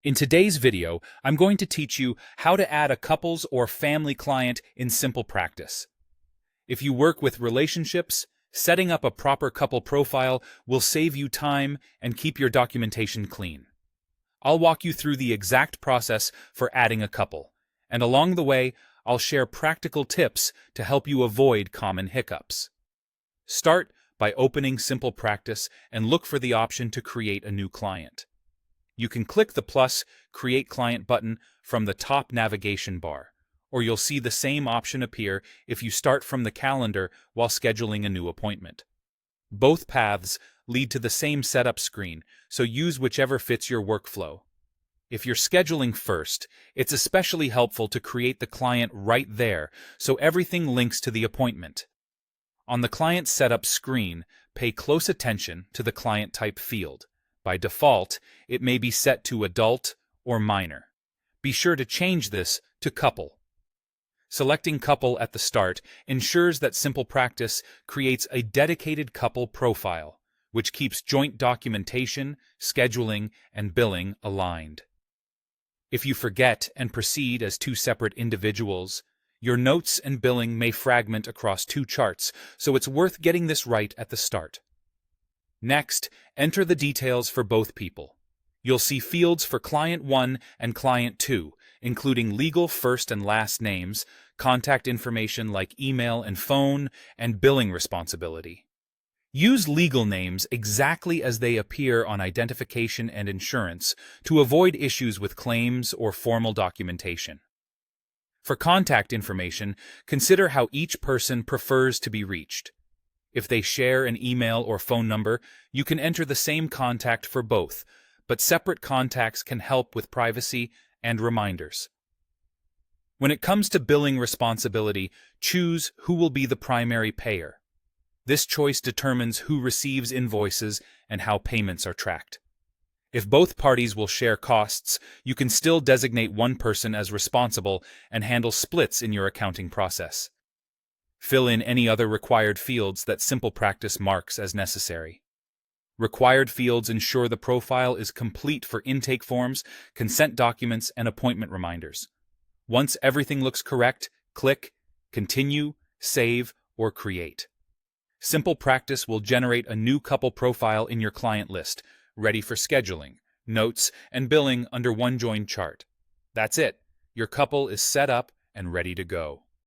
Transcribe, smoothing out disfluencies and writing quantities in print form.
In today's video, I'm going to teach you how to add a couples or family client in SimplePractice. If you work with relationships, setting up a proper couple profile will save you time and keep your documentation clean. I'll walk you through the exact process for adding a couple, and along the way, I'll share practical tips to help you avoid common hiccups. Start by opening SimplePractice and look for the option to create a new client. You can click the plus Create Client button from the top navigation bar, or you'll see the same option appear if you start from the calendar while scheduling a new appointment. Both paths lead to the same setup screen, so use whichever fits your workflow. If you're scheduling first, it's especially helpful to create the client right there so everything links to the appointment. On the client setup screen, pay close attention to the client type field. By default, it may be set to adult or minor. Be sure to change this to couple. Selecting couple at the start ensures that SimplePractice creates a dedicated couple profile, which keeps joint documentation, scheduling, and billing aligned. If you forget and proceed as two separate individuals, your notes and billing may fragment across two charts, so it's worth getting this right at the start. Next, enter the details for both people. You'll see fields for Client 1 and Client 2, including legal first and last names, contact information like email and phone, and billing responsibility. Use legal names exactly as they appear on identification and insurance to avoid issues with claims or formal documentation. For contact information, consider how each person prefers to be reached. If they share an email or phone number, you can enter the same contact for both, but separate contacts can help with privacy and reminders. When it comes to billing responsibility, choose who will be the primary payer. This choice determines who receives invoices and how payments are tracked. If both parties will share costs, you can still designate one person as responsible and handle splits in your accounting process. Fill in any other required fields that SimplePractice marks as necessary. Required fields ensure the profile is complete for intake forms, consent documents, and appointment reminders. Once everything looks correct, click Continue, Save, or Create. SimplePractice will generate a new couple profile in your client list, ready for scheduling, notes, and billing under one joined chart. That's it. Your couple is set up and ready to go.